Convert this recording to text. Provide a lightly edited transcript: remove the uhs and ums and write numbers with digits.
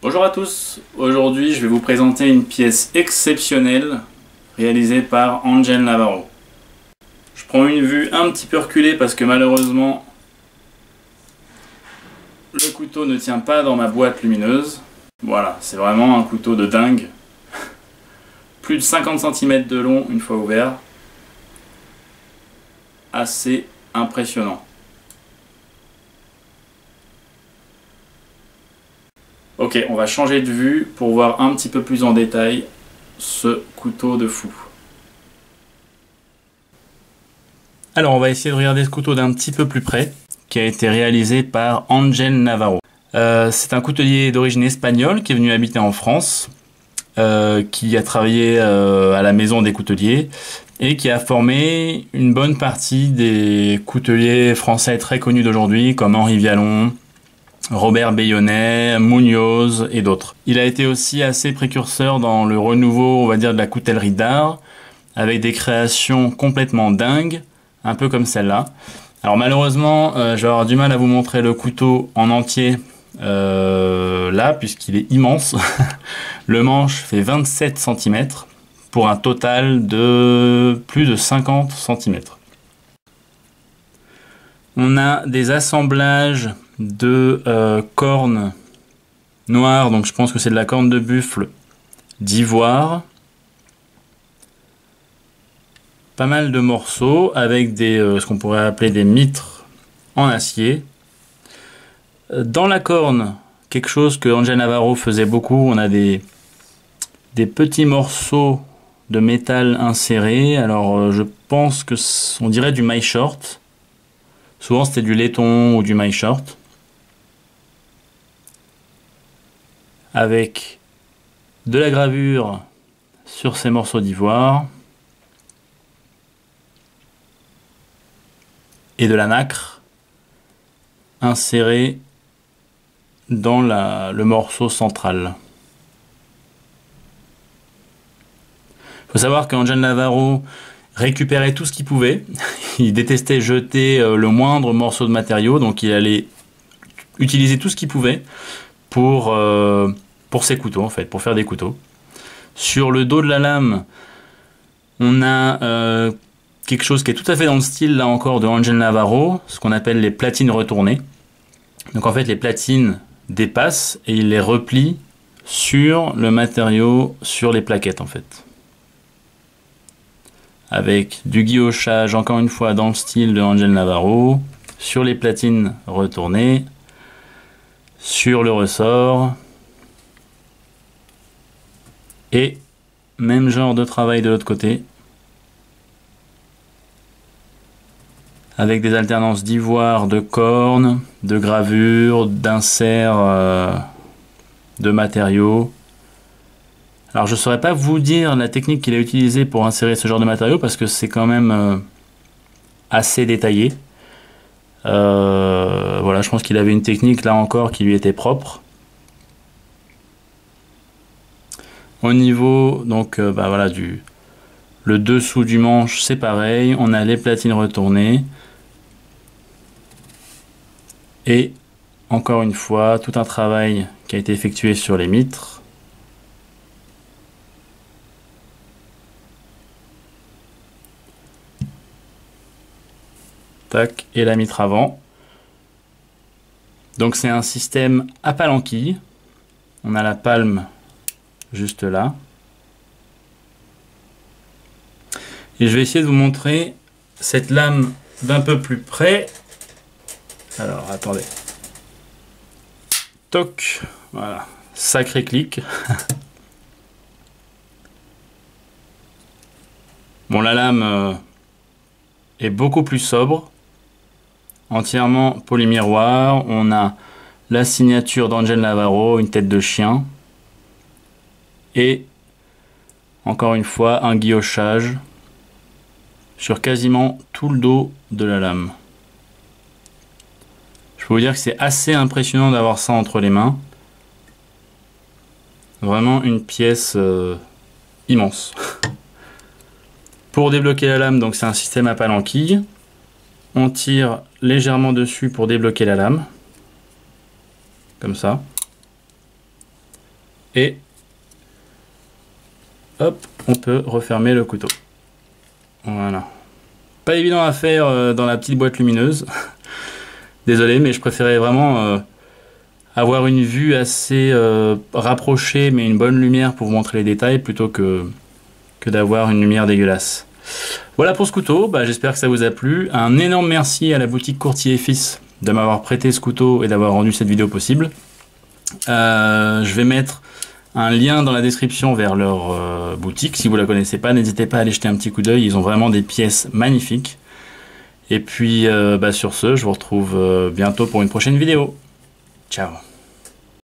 Bonjour à tous, aujourd'hui je vais vous présenter une pièce exceptionnelle réalisée par Angel Navarro. Je prends une vue un petit peu reculée parce que malheureusement le couteau ne tient pas dans ma boîte lumineuse. Voilà, c'est vraiment un couteau de dingue. Plus de 50 cm de long une fois ouvert. Assez impressionnant. Ok, on va changer de vue pour voir un petit peu plus en détail ce couteau de fou. Alors on va essayer de regarder ce couteau d'un petit peu plus près, qui a été réalisé par Angel Navarro. C'est un coutelier d'origine espagnole qui est venu habiter en France, qui a travaillé à la maison des couteliers et qui a formé une bonne partie des couteliers français très connus d'aujourd'hui comme Henri Vialon, Robert Bayonnet, Munoz et d'autres. Il a été aussi assez précurseur dans le renouveau, on va dire, de la coutellerie d'art, avec des créations complètement dingues, un peu comme celle-là. Alors malheureusement, je vais avoir du mal à vous montrer le couteau en entier là, puisqu'il est immense. Le manche fait 27 cm pour un total de plus de 50 cm. On a des assemblages de cornes noires, donc je pense que c'est de la corne de buffle d'ivoire. Pas mal de morceaux avec des ce qu'on pourrait appeler des mitres en acier. Dans la corne, quelque chose que Angel Navarro faisait beaucoup, on a des petits morceaux de métal insérés. Alors je pense que on dirait du maille short. Souvent c'était du laiton ou du maille short. Avec de la gravure sur ces morceaux d'ivoire et de la nacre insérée dans le morceau central. Il faut savoir qu'Angel Navarro récupérait tout ce qu'il pouvait. Il détestait jeter le moindre morceau de matériau, donc il allait utiliser tout ce qu'il pouvait pour ses couteaux, en fait, pour faire des couteaux. Sur le dos de la lame, on a quelque chose qui est tout à fait dans le style, là encore, de Angel Navarro, ce qu'on appelle les platines retournées. Donc en fait, les platines dépassent et il les replie sur le matériau, sur les plaquettes, en fait. Avec du guillochage, encore une fois, dans le style de Angel Navarro, sur les platines retournées, sur le ressort. Et même genre de travail de l'autre côté, avec des alternances d'ivoire, de cornes, de gravures, d'inserts de matériaux. Alors je ne saurais pas vous dire la technique qu'il a utilisée pour insérer ce genre de matériaux parce que c'est quand même assez détaillé. Voilà, je pense qu'il avait une technique là encore qui lui était propre. Au niveau donc voilà, le dessous du manche, c'est pareil, on a les platines retournées et encore une fois tout un travail qui a été effectué sur les mitres. Tac, et la mitre avant. Donc c'est un système à palanquille. On a la palme juste là. Et je vais essayer de vous montrer cette lame d'un peu plus près. Alors attendez. Toc, voilà, sacré clic. Bon, la lame est beaucoup plus sobre. Entièrement polymiroir. On a la signature d'Angel Navarro, une tête de chien. Et encore une fois, un guillochage sur quasiment tout le dos de la lame. Je peux vous dire que c'est assez impressionnant d'avoir ça entre les mains. Vraiment une pièce immense. Pour débloquer la lame, donc c'est un système à palanquille. On tire légèrement dessus pour débloquer la lame. Comme ça. Et hop, on peut refermer le couteau. Voilà. Pas évident à faire dans la petite boîte lumineuse. Désolé, mais je préférais vraiment avoir une vue assez rapprochée, mais une bonne lumière pour vous montrer les détails, plutôt que d'avoir une lumière dégueulasse. Voilà pour ce couteau, j'espère que ça vous a plu. Un énorme merci à la boutique Courtier et Fils de m'avoir prêté ce couteau et d'avoir rendu cette vidéo possible. Je vais mettre un lien dans la description vers leur boutique. Si vous la connaissez pas, n'hésitez pas à aller jeter un petit coup d'œil. Ils ont vraiment des pièces magnifiques. Et puis sur ce, je vous retrouve bientôt pour une prochaine vidéo. Ciao.